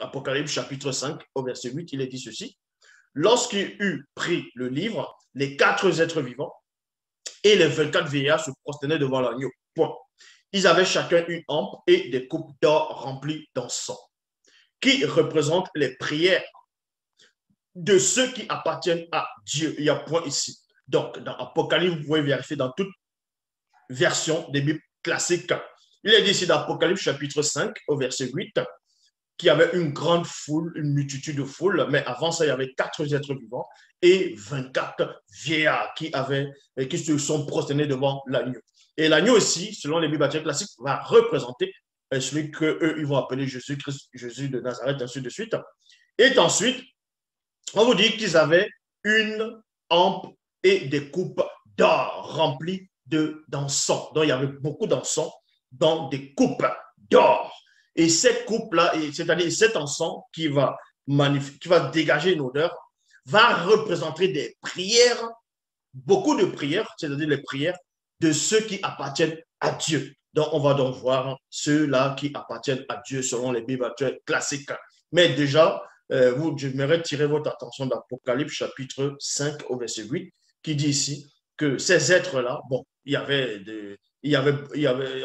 Apocalypse chapitre 5, au verset 8, il est dit ceci. Lorsqu'il eut pris le livre, les 4 êtres vivants et les 24 vieillards se prosternaient devant l'agneau. Point. Ils avaient chacun une hampe et des coupes d'or remplies d'encens, qui représentent les prières de ceux qui appartiennent à Dieu. Il y a point ici. Donc, dans Apocalypse, vous pouvez vérifier dans toute version des Bibles classiques. Il est dit ici dans Apocalypse chapitre 5, au verset 8, qu'il y avait une grande foule, une multitude de foule, mais avant ça, il y avait 4 êtres vivants et 24 vieillards qui se sont prosternés devant l'agneau. Et l'agneau ici, selon les Bibles classiques, va représenter celui qu'eux, ils vont appeler Jésus-Christ, Jésus de Nazareth, ainsi de suite. Et ensuite, on vous dit qu'ils avaient une hampe et des coupes d'or remplies d'encens. Donc, il y avait beaucoup d'encens dans des coupes d'or. Et cette coupe-là, c'est-à-dire cet encens qui va dégager une odeur, va représenter des prières, beaucoup de prières, c'est-à-dire les prières de ceux qui appartiennent à Dieu. Donc, on va donc voir ceux-là qui appartiennent à Dieu selon les Bibles classiques. Mais déjà, j'aimerais tirer votre attention d'Apocalypse chapitre 5 au verset 8, qui dit ici que ces êtres-là, bon,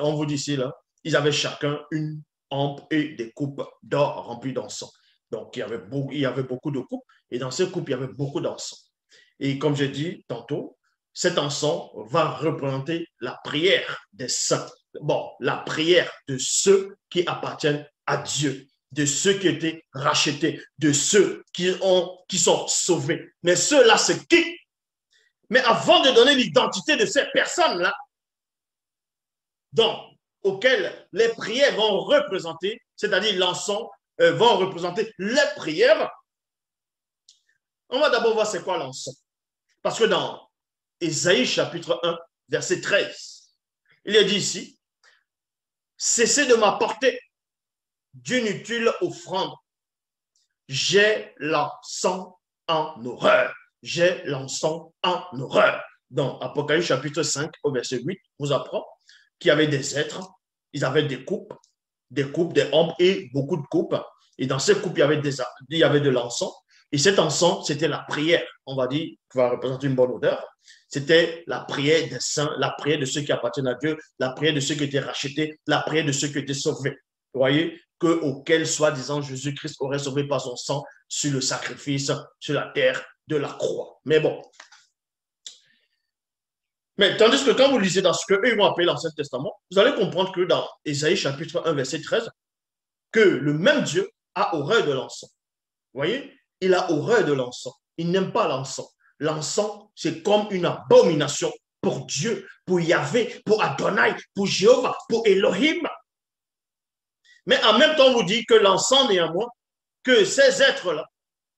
on vous dit ici, là, ils avaient chacun une hampe et des coupes d'or remplies d'encens. Donc, il y avait beaucoup de coupes, et dans ces coupes, il y avait beaucoup d'encens. Et comme j'ai dit tantôt, cet encens va représenter la prière des saints. Bon, la prière de ceux qui appartiennent à Dieu, de ceux qui étaient rachetés, de ceux qui sont sauvés. Mais ceux-là, c'est qui? Mais avant de donner l'identité de ces personnes-là, donc, auxquelles les prières vont représenter, c'est-à-dire l'encens vont représenter les prières, on va d'abord voir c'est quoi l'encens. Parce que dans Ésaïe chapitre 1, verset 13, il est dit ici, cessez de m'apporter d'inutiles offrandes. J'ai l'encens en horreur. J'ai l'encens en horreur. Dans Apocalypse chapitre 5, au verset 8, vous apprend qu'il y avait des êtres, ils avaient des coupes, des hampes et beaucoup de coupes. Et dans ces coupes, il y avait de l'encens. Et cet encens, c'était la prière, on va dire, qui va représenter une bonne odeur. C'était la prière des saints, la prière de ceux qui appartiennent à Dieu, la prière de ceux qui étaient rachetés, la prière de ceux qui étaient sauvés. Vous voyez, auquel, soi-disant, Jésus-Christ aurait sauvé par son sang sur le sacrifice, sur la terre de la croix. Mais bon. Mais tandis que quand vous lisez dans ce qu'eux vont appeler l'Ancien Testament, vous allez comprendre que dans Ésaïe chapitre 1, verset 13, que le même Dieu a horreur de l'encens. Vous voyez, il a horreur de l'encens. Il n'aime pas l'encens. L'encens, c'est comme une abomination pour Dieu, pour Yahvé, pour Adonai, pour Jéhovah, pour Elohim. Mais en même temps, on vous dit que l'encens, néanmoins, que ces êtres-là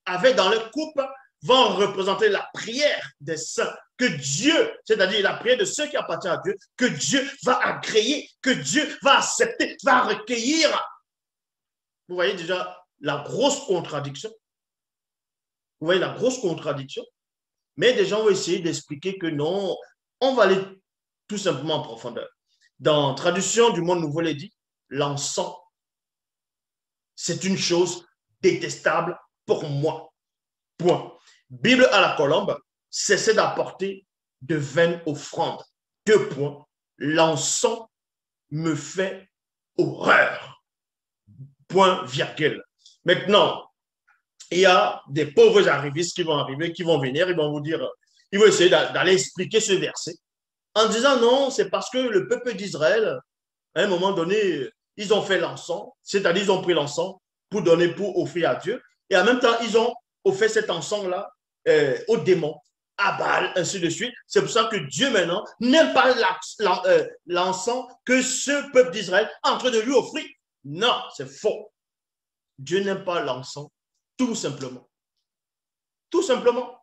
avaient dans leur coupe, vont représenter la prière des saints, que Dieu, c'est-à-dire la prière de ceux qui appartiennent à Dieu, que Dieu va agréer, que Dieu va accepter, va recueillir. Vous voyez déjà la grosse contradiction. Vous voyez la grosse contradiction. Mais des gens vont essayer d'expliquer que non, on va aller tout simplement en profondeur. Dans Traduction du Monde Nouveau, il est dit, l'encens, c'est une chose détestable pour moi. Point. Bible à la colombe, cessez d'apporter de vaines offrandes. 2 points. L'encens me fait horreur. Point, virgule. Maintenant, il y a des pauvres arrivistes qui vont arriver, qui vont venir, ils vont vous dire, ils vont essayer d'aller expliquer ce verset en disant non, c'est parce que le peuple d'Israël, à un moment donné, ils ont fait l'encens, c'est-à-dire ils ont pris l'encens pour donner, pour offrir à Dieu, et en même temps, ils ont offert cet encens-là aux démons, à Baal, ainsi de suite. C'est pour ça que Dieu maintenant n'aime pas l'encens que ce peuple d'Israël est en train de lui offrir. Non, c'est faux. Dieu n'aime pas l'encens, tout simplement. Tout simplement.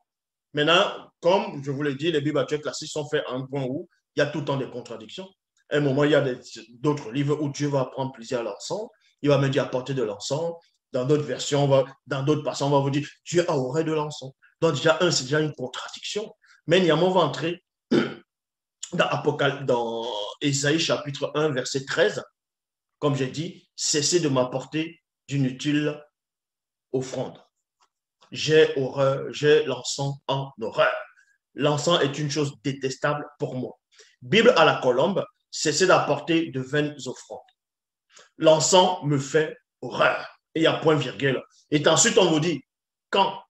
Maintenant, comme je vous l'ai dit, les Bibles classiques sont faits à un point où il y a tout le temps des contradictions. À un moment, il y a d'autres livres où Dieu va prendre plaisir à l'encens. Il va me dire apporter de l'encens. Dans d'autres versions, dans d'autres passages, on va vous dire Dieu a horreur de l'encens. Donc, déjà, c'est déjà une contradiction. Mais néanmoins, on va entrer dans Ésaïe chapitre 1, verset 13. Comme j'ai dit, cessez de m'apporter d'inutiles offrande. J'ai horreur, j'ai l'encens en horreur. L'encens est une chose détestable pour moi. Bible à la colombe, cessez d'apporter de vaines offrandes. L'encens me fait horreur. Et il y a point virgule. Et ensuite, on vous dit, quand,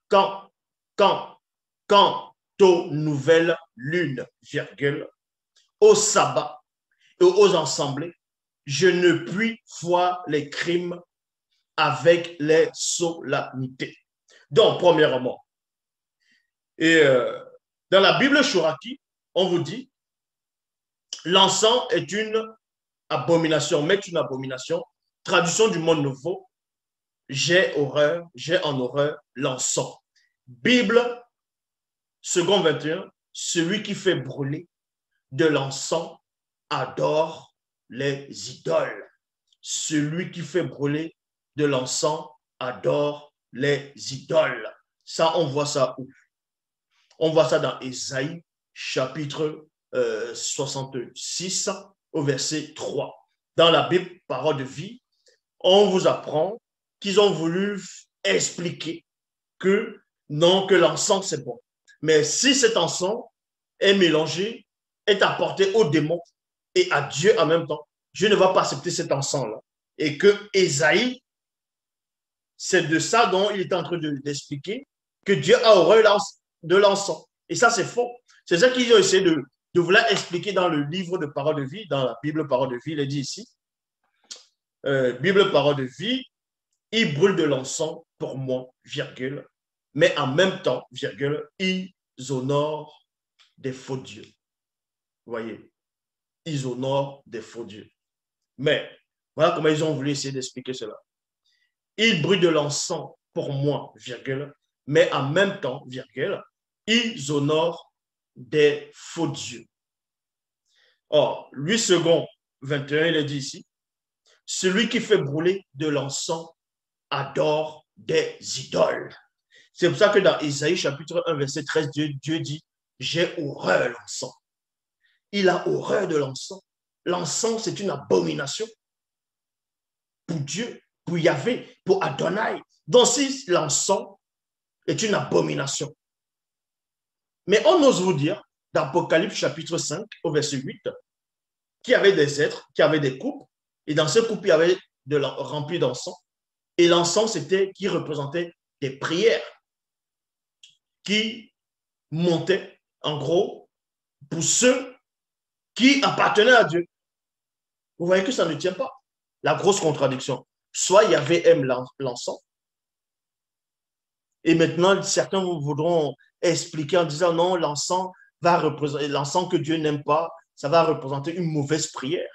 quand, quand aux nouvelles lunes, virgule, au sabbat et aux assemblées, je ne puis voir les crimes avec les solennités. Donc, premièrement, et dans la Bible Shoraki, on vous dit, l'encens est une abomination, mais une abomination. Traduction du monde nouveau, j'ai en horreur l'encens. Bible, second 21, celui qui fait brûler de l'encens adore les idoles. Celui qui fait brûler de l'encens adore les idoles. Ça, on voit ça où? On voit ça dans Ésaïe, chapitre 66, au verset 3. Dans la Bible, parole de vie, on vous apprend qu'ils ont voulu expliquer que non, que l'encens, c'est bon. Mais si cet encens est mélangé, est apporté aux démons et à Dieu en même temps, Dieu ne va pas accepter cet encens-là. Et que Ésaïe, c'est de ça dont il est en train d'expliquer que Dieu a horreur de l'encens. Et ça, c'est faux. C'est ça qu'ils ont essayé de vouloir expliquer dans le livre de Parole de vie, dans la Bible Parole de vie, il est dit ici. Bible Parole de vie, il brûle de l'encens pour moi, virgule, mais en même temps, virgule, ils honorent des faux dieux. Vous voyez, ils honorent des faux dieux. Mais voilà comment ils ont voulu essayer d'expliquer cela. Ils brûlent de l'encens pour moi, virgule, mais en même temps, virgule, ils honorent des faux dieux. Or, 8 secondes 21, il est dit ici, celui qui fait brûler de l'encens adore des idoles. C'est pour ça que dans Isaïe chapitre 1, verset 13, Dieu dit, j'ai horreur de l'encens. Il a horreur de l'encens. L'encens, c'est une abomination pour Dieu, pour Yahvé, pour Adonai. Donc, si l'encens est une abomination. Mais on ose vous dire, d'Apocalypse chapitre 5, au verset 8, qu'il y avait des êtres, qui avaient des coupes, et dans ces coupes, il y avait rempli d'encens. Et l'encens, c'était qui représentait des prières qui montaient, en gros, pour ceux qui appartenaient à Dieu. Vous voyez que ça ne tient pas. La grosse contradiction. Soit Yahvé aime l'encens, et maintenant, certains voudront expliquer en disant non, l'encens va représenter, l'encens que Dieu n'aime pas, ça va représenter une mauvaise prière.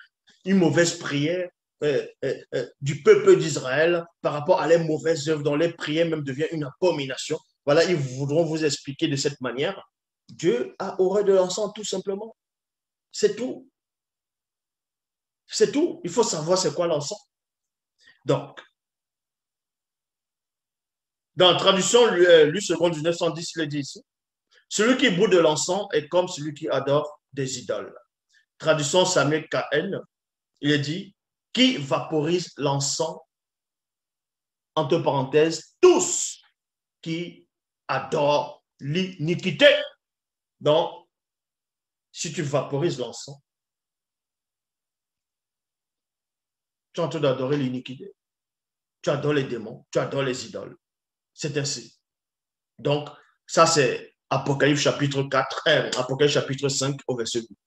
Une mauvaise prière du peuple d'Israël par rapport à les mauvaises œuvres dont les prières même deviennent une abomination. Voilà, ils voudront vous expliquer de cette manière. Dieu a horreur de l'encens, tout simplement. C'est tout. C'est tout. Il faut savoir c'est quoi l'encens. Donc, dans la traduction, lui seconde 1910, il est dit ici, celui qui brûle de l'encens est comme celui qui adore des idoles. Traduction Samuel KN, il est dit, qui vaporise l'encens, entre parenthèses, tous qui adorent l'iniquité. Donc, si tu vaporises l'encens, tu es en train d'adorer l'iniquité. Tu adores les démons, tu adores les idoles. C'est ainsi. Donc, ça c'est Apocalypse chapitre 4, Apocalypse chapitre 5 au verset 8.